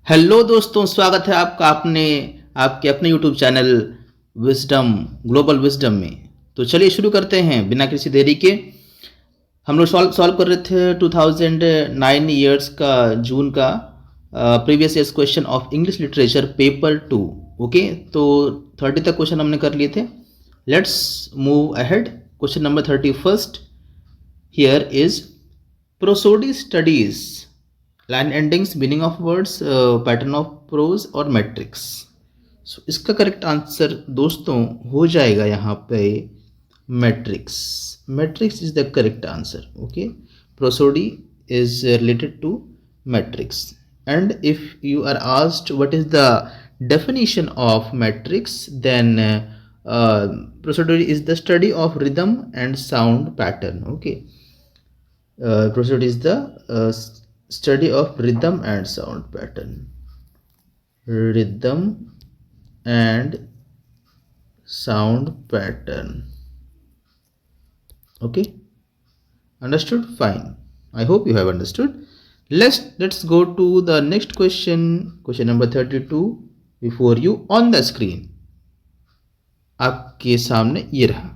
Hello दोस्तों, स्वागत है आपका आपके अपने YouTube channel wisdom global wisdom में। तो चलिए शुरू करते हैं बिना किसी देरी के। हम लोग सॉल्व कर रहे थे 2009 ईयर्स का जून का previous years question of English literature paper 2। Okay, तो 30 तक क्वेश्चन हमने कर लिए थे। Let's move ahead. Question number 31 here is prosody studies line endings, meaning of words, pattern of pros और मैट्रिक्स। सो इसका करेक्ट आंसर दोस्तों हो जाएगा यहाँ पे matrix. Matrix is the correct answer. Okay, prosody is related to matrix. And if you are asked what is the definition of matrix, then prosody is the study of rhythm and sound pattern. Okay, prosody is the study of rhythm and sound pattern. Rhythm and sound pattern. Okay, understood? Fine, I hope you have understood. Let's go to the next question. Question number 32 before you on the screen. आपके सामने ये रहा।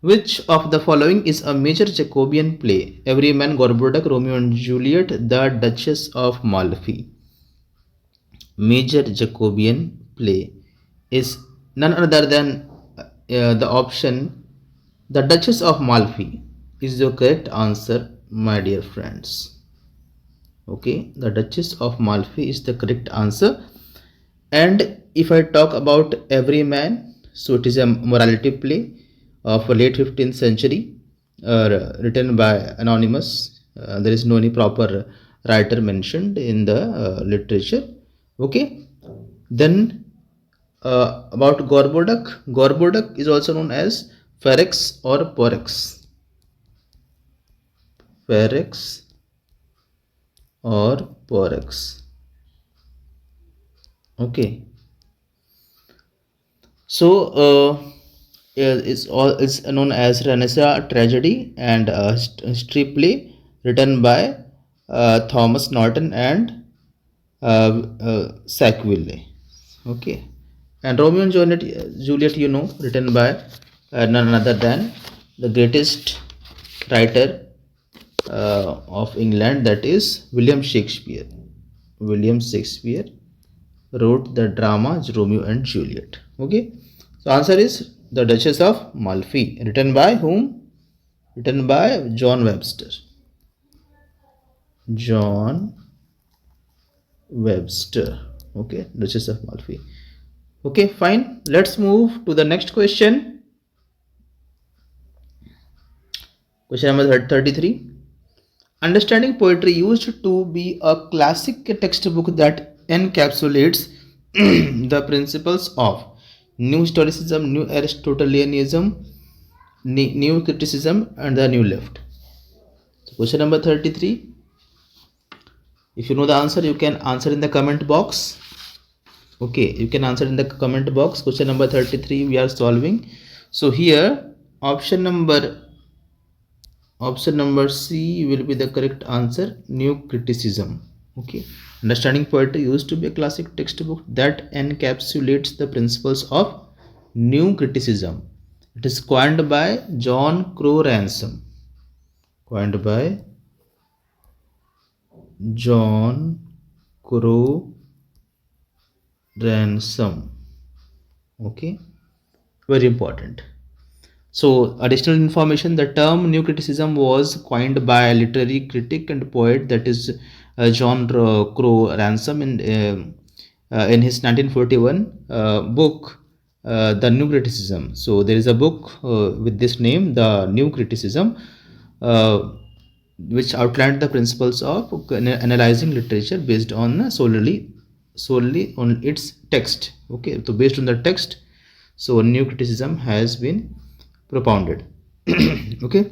Which of the following is a major Jacobean play? Everyman, Gorboduc, Romeo and Juliet, The Duchess of Malfi. Major Jacobean play is none other than the option The Duchess of Malfi is the correct answer, my dear friends. Okay, The Duchess of Malfi is the correct answer. And if I talk about Everyman, so it is a morality play of late 15th century, written by anonymous. There is no any proper writer mentioned in the literature. Okay, then about Gorboduc. Gorboduc is also known as Ferex or Porrex. Ferex or Porrex. Okay, so it's known as Renaissance tragedy and history play written by Thomas Norton and Sackville. Okay, and Romeo and Juliet, you know, written by none other than the greatest writer of England, that is William Shakespeare. William Shakespeare wrote the drama Romeo and Juliet. Okay, so answer is The Duchess of Malfi, written by whom? Written by John Webster. John Webster. Okay, Duchess of Malfi. Okay, fine. Let's move to the next question. Question number 33. Understanding poetry used to be a classic textbook that encapsulates the principles of new historicism, new Aristotelianism, new criticism, and the new left. So question number 33. If you know the answer, you can answer in the comment box. Okay, you can answer in the comment box. Question number 33 we are solving. So here option number C will be the correct answer, new criticism. Okay, understanding poetry used to be a classic textbook that encapsulates the principles of new criticism. It is coined by John Crowe Ransom. Coined by John Crowe Ransom. Okay, very important. So additional information, the term new criticism was coined by a literary critic and poet, that is John Crowe Ransom in his 1941 book The New Criticism. So there is a book with this name, The New Criticism, which outlined the principles of analyzing literature based on solely on its text. Okay, so based on the text, so new criticism has been propounded. Okay,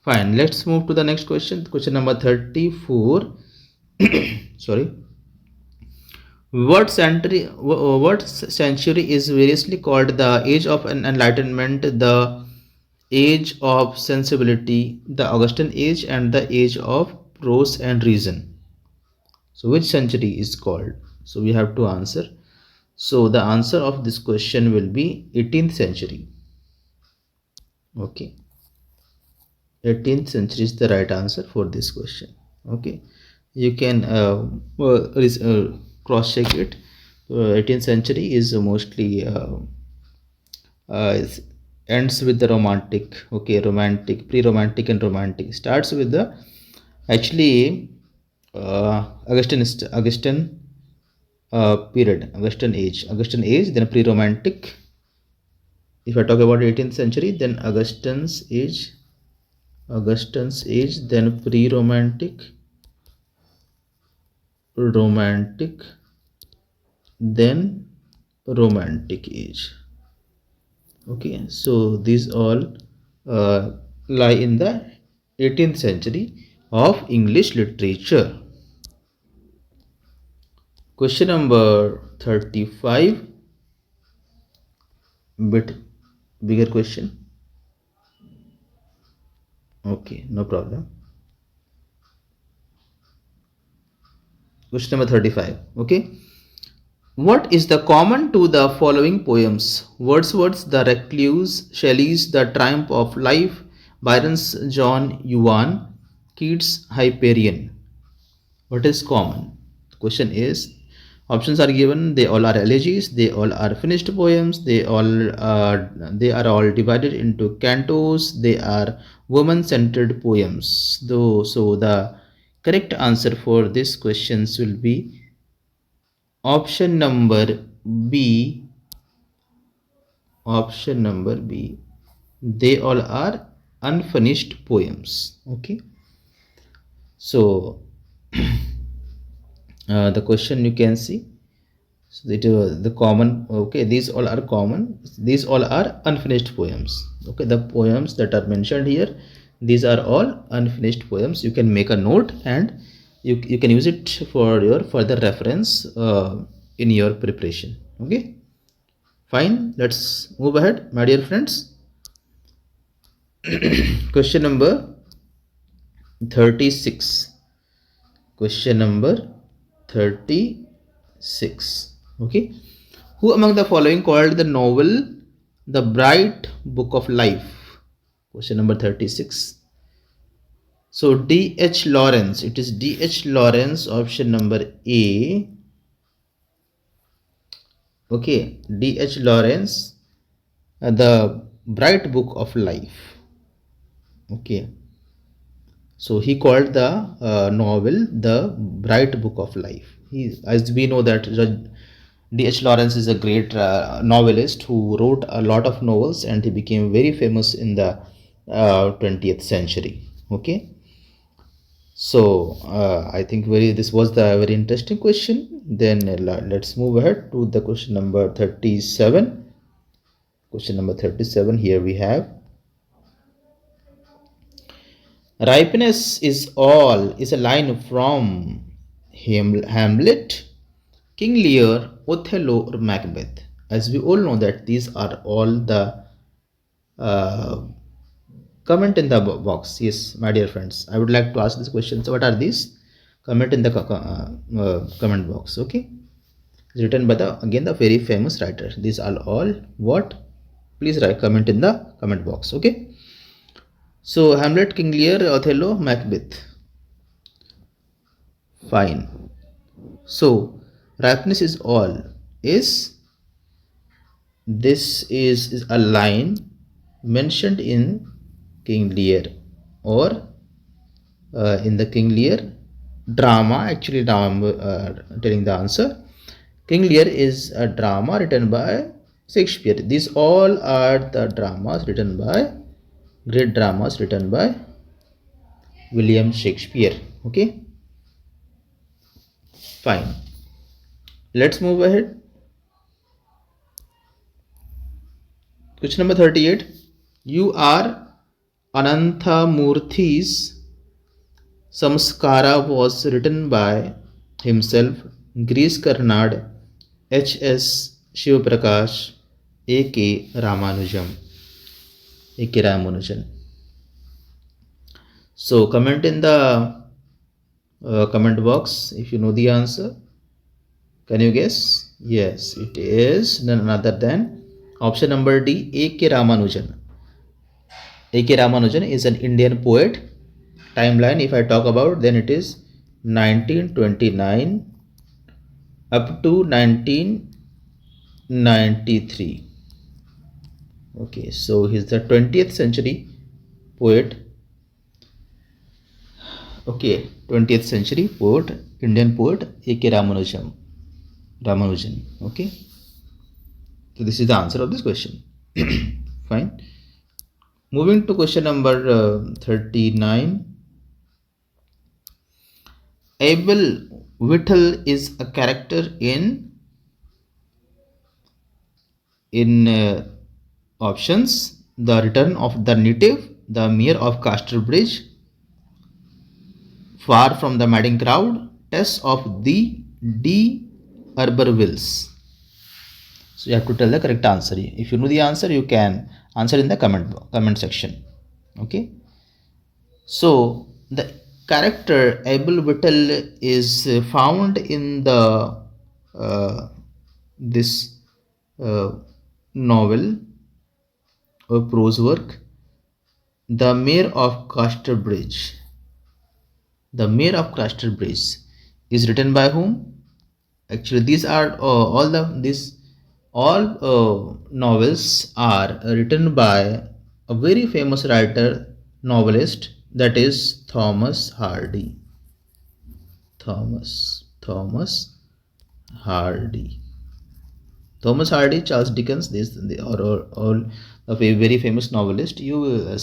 fine. Let's move to the next question. Question number 34. Sorry. What century is variously called the age of enlightenment, the age of sensibility, the Augustan age, and the age of prose and reason? So which century is called? So we have to answer. So the answer of this question will be 18th century. Okay, 18th century is the right answer for this question. Okay, you can cross check it. 18th century is mostly is ends with the romantic. Okay, romantic, pre-romantic and romantic. Starts with the actually Augustan period, Augustan age, then pre-romantic. If I talk about 18th century, then Augustine's age, then pre-romantic, romantic, then romantic age. Okay, so these all lie in the 18th century of English literature. Question number 35, bit bigger question. Okay, no problem. Question number 35. Okay. What is the common to the following poems? Wordsworth's The Recluse, Shelley's The Triumph of Life, Byron's John Yuan, Keats' Hyperion. What is common? The question is, options are given. They all are elegies. They all are finished poems. They are all divided into cantos. They are woman-centered poems. So the correct answer for this questions will be option number B. Option number B. They all are unfinished poems. Okay. So the question you can see. So the common. Okay, these all are common. These all are unfinished poems. Okay, the poems that are mentioned here, these are all unfinished poems. You can make a note and you can use it for your further reference in your preparation. Okay, fine. Let's move ahead, my dear friends. Question number 36. Question number 36. Okay. Who among the following called the novel The Bright Book of Life? Question number 36. So D.H. Lawrence. It is D.H. Lawrence, option number A. Okay. D.H. Lawrence, The Bright Book of Life. Okay. So he called the novel The Bright Book of Life. As we know that D.H. Lawrence is a great novelist who wrote a lot of novels and he became very famous in the 20th century. Okay. So I think this was the very interesting question. Then let's move ahead to the question number 37. Question number 37, here we have, ripeness is all is a line from Hamlet, King Lear, Othello, or Macbeth. As we all know that these are all the comment in the box. Yes, my dear friends, I would like to ask this question. So what are these? Comment in the comment box. Okay, it's written by the very famous writer. These are all what? Please write comment in the comment box. Okay. So Hamlet, King Lear, Othello, Macbeth. Fine. So ripeness is all is this is a line mentioned in King Lear or in the King Lear drama. Actually, now I'm telling the answer. King Lear is a drama written by Shakespeare. These all are the dramas written by great dramas written by William Shakespeare. Okay, fine. Let's move ahead. Question number 38. You are Ananthamurthy's Samskara was written by himself, Girish Karnad, H.S. Shivaprakash, A.K. Ramanujan. So comment in the comment box if you know the answer. Can you guess? Yes, it is none other than option number D, A.K. Ramanujan. A.K. Ramanujan is an Indian poet. Timeline, if I talk about, then it is 1929 up to 1993. Okay, so he's the 20th century poet. Okay, 20th century poet, Indian poet, A.K. Ramanujan. Okay, so this is the answer of this question. Fine. Moving to question number 39. Abel Whittle is a character in options: The Return of the Native, The Mayor of Casterbridge, Far from the Madding Crowd, Tess of the D'Urbervilles. So you have to tell the correct answer. If you know the answer, you can answer in the comment section. Okay. So the character Abel Whittle is found in the this novel or prose work, The Mayor of Casterbridge. The Mayor of Casterbridge is written by whom? Actually, these are all novels are written by a very famous writer, novelist, that is Thomas Hardy. Thomas Hardy. Thomas Hardy, Charles Dickens, they are all a very famous novelist. You will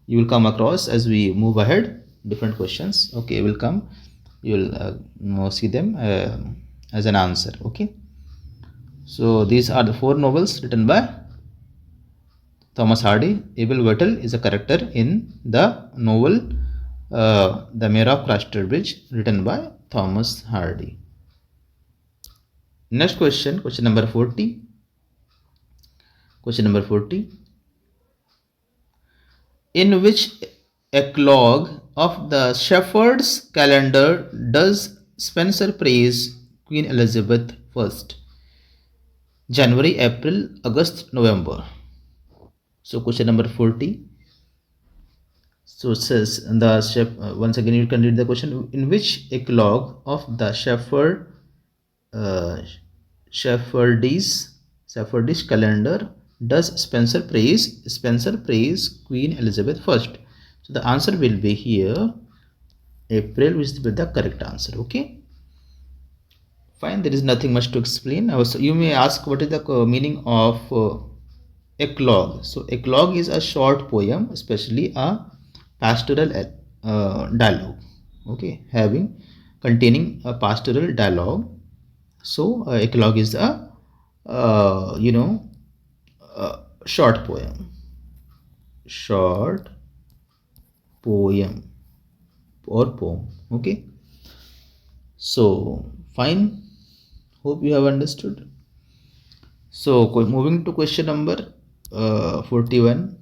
you will come across as we move ahead. Different questions, okay, will come. You will see them as an answer. Okay, so these are the 4 novels written by Thomas Hardy. Abel Whittle is a character in the novel The Mayor of Casterbridge, written by Thomas Hardy. Next question, question number 40. Question number 40. In which eclogue of the Shepherd's Calendar does Spenser praise Queen Elizabeth I? January, April, August, November. So question number 40. So it says once again you can read the question. In which eclogue of the Shepherd's Calendar does Spenser praise Queen Elizabeth I? So the answer will be here April, which will be the correct answer. Okay, fine. There is nothing much to explain. Also, you may ask what is the meaning of eclogue. So eclogue is a short poem, especially a pastoral dialogue. Okay, containing a pastoral dialogue. So eclogue is a short poem or poem. Okay, so fine, hope you have understood. So moving to question number 41.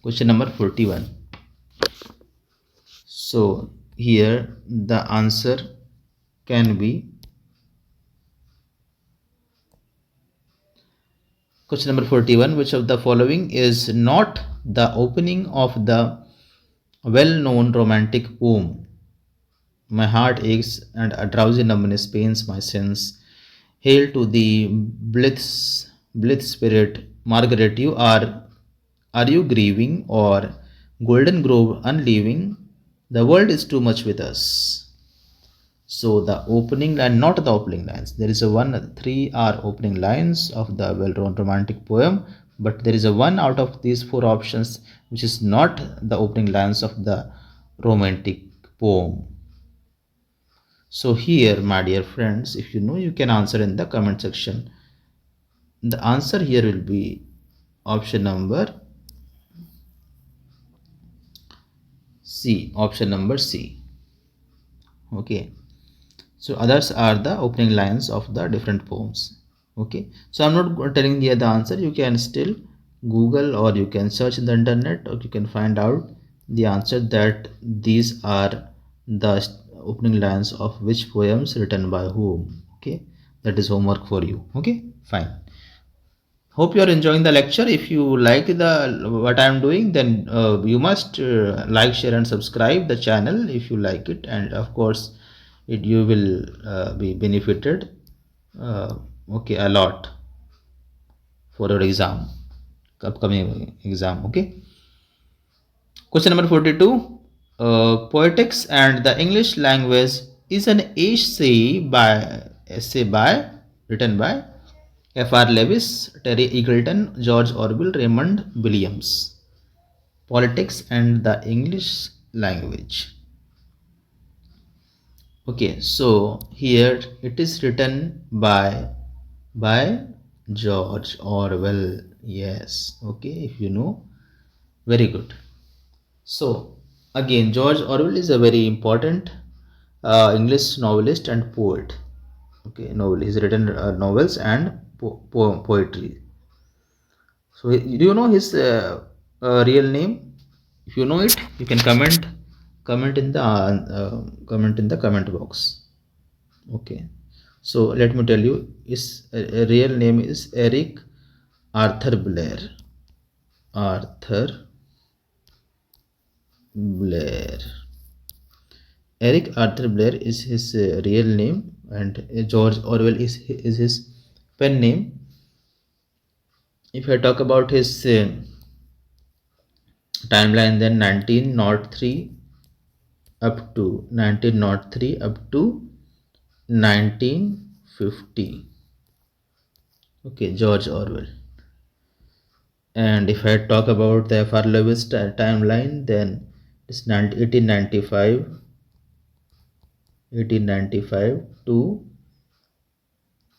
Question number 41. So here the answer can be question number 41. Which of the following is not the opening of the well-known romantic poem? My heart aches and a drowsy numbness pains my sense. Hail to the blithe spirit, Margaret, are you grieving, or Golden Grove unleaving? The world is too much with us. So the opening line, not the opening lines. There is a 3 are opening lines of the well-known romantic poem, but there is a 1 out of these 4 options which is not the opening lines of the romantic poem. So here, my dear friends, if you know, you can answer in the comment section. The answer here will be option number C. Option number C. Okay. So others are the opening lines of the different poems. Okay. So I'm not telling you the answer. You can still Google, or you can search in the internet, or you can find out the answer that these are the opening lines of which poems written by whom. Okay, that is homework for you. Okay, fine. Hope you are enjoying the lecture. If you like the what I am doing, then you must like, share and subscribe the channel if you like it, and of course you will be benefited uh, okay, a lot for your exam, upcoming exam. Okay, question number 42. Poetics and the English language is an essay by written by F.R. Lewis, Terry Eagleton, George Orwell, Raymond Williams. Politics and the English language. Okay, so here it is written by George Orwell. Yes, okay, if you know, very good. So again, George Orwell is a very important English novelist and poet. Okay, novel. He's written novels and poetry. So do you know his real name? If you know it, you can comment in the comment box. Okay, so let me tell you, his real name is Eric Arthur Blair. Arthur Blair. Eric Arthur Blair is his real name, and George Orwell is his pen name. If I talk about his timeline, then 1903 up to 1903 up to 1950. Okay, George Orwell. And if I talk about the F.R. Lewis timeline, then it's 1895 to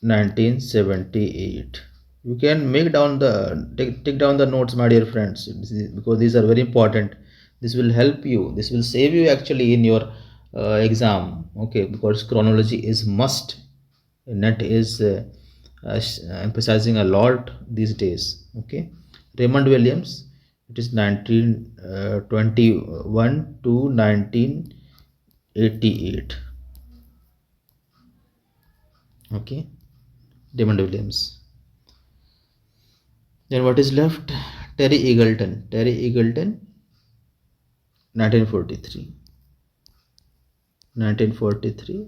1978. You can make down the take down the notes, my dear friends, because these are very important. This will help you, this will save you actually in your exam. Okay, because chronology is must. Net is emphasizing a lot these days. Okay, Raymond Williams, it is 1921 to 1988. Okay, Raymond Williams. Then what is left? Terry Eagleton. Terry Eagleton, 1943. 1943.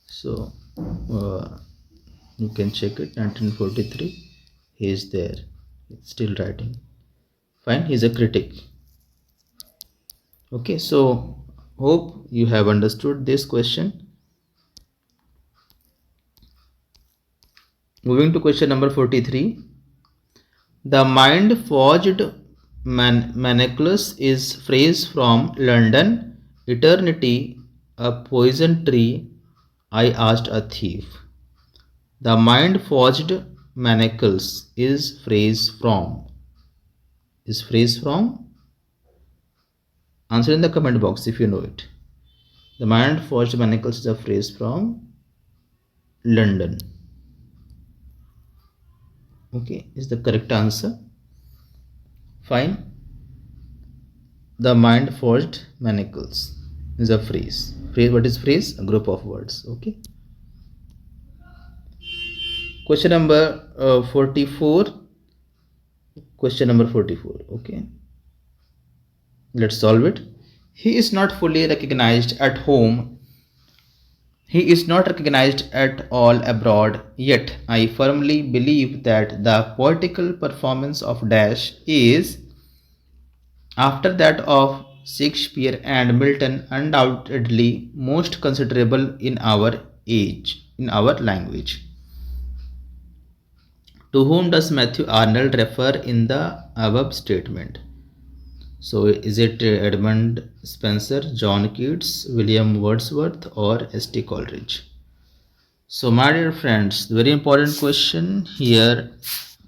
So you can check it. 1943. He is there. He's still writing. Fine. He's a critic. Okay. So hope you have understood this question. Moving to question number 43. The mind forged manacles is phrase from London. Eternity, a poison tree, I asked a thief. The mind forged manacles is phrase from. Is phrase from? Answer in the comment box if you know it. The mind forged manacles is a phrase from London. Okay, is the correct answer. Fine. The mind forged manacles is a phrase. Phrase, what is phrase? A group of words. Okay. Question number 44. Question number 44. Okay. Let's solve it. He is not fully recognized at home. He is not recognized at all abroad, yet I firmly believe that the poetical performance of Dash is, after that of Shakespeare and Milton, undoubtedly most considerable in our age, in our language. To whom does Matthew Arnold refer in the above statement? So, is it Edmund Spenser, John Keats, William Wordsworth, or S.T. Coleridge? So, my dear friends, very important question here.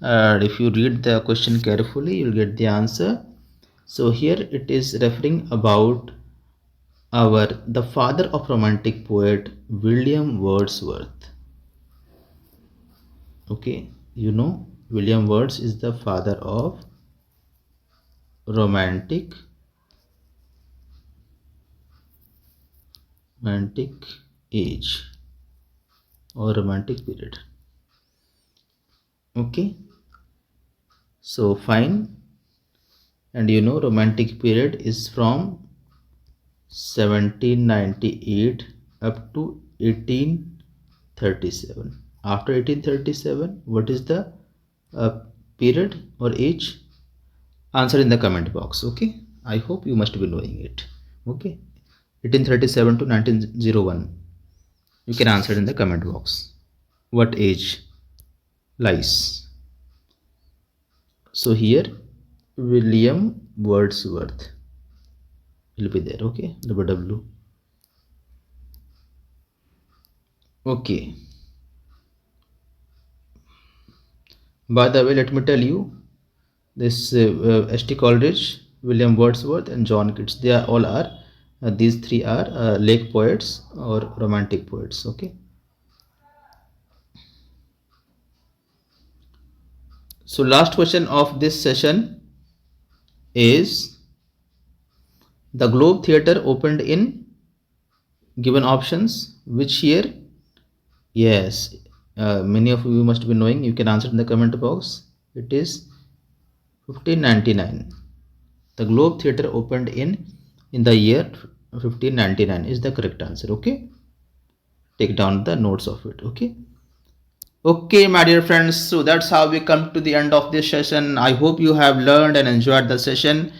If you read the question carefully, you'll get the answer. So, here it is referring about the father of romantic poet William Wordsworth. Okay, you know William Words is the father of romantic romantic age or romantic period. Okay, so fine. And you know, romantic period is from 1798 up to 1837. After 1837, what is the period or age? Answer in the comment box. Okay, I hope you must be knowing it. Okay, 1837 to 1901. You can answer in the comment box what age lies. So here William Wordsworth will be there. Okay, W. Okay, by the way, let me tell you, this St. Coleridge, William Wordsworth, and John Keats, they are all are these three are lake poets or romantic poets. Okay, so last question of this session is, the Globe Theatre opened in given options which year? Yes, many of you must be knowing. You can answer in the comment box. It is 1599. The Globe Theatre opened in the year 1599 is the correct answer. Okay, take down the notes of it. Okay, my dear friends, so that's how we come to the end of this session. I hope you have learned and enjoyed the session.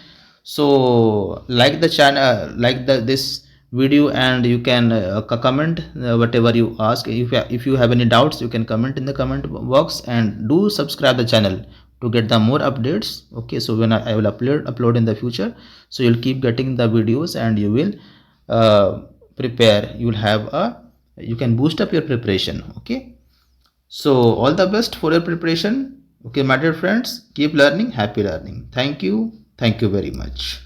So like the channel, like this video, and you can comment whatever you ask. If you have any doubts, you can comment in the comment box, and do subscribe the channel to get the more updates. Okay, so when I will upload in the future, so you'll keep getting the videos, and you will prepare. You will have you can boost up your preparation. Okay, so all the best for your preparation. Okay, my dear friends, keep learning. Happy learning. Thank you very much.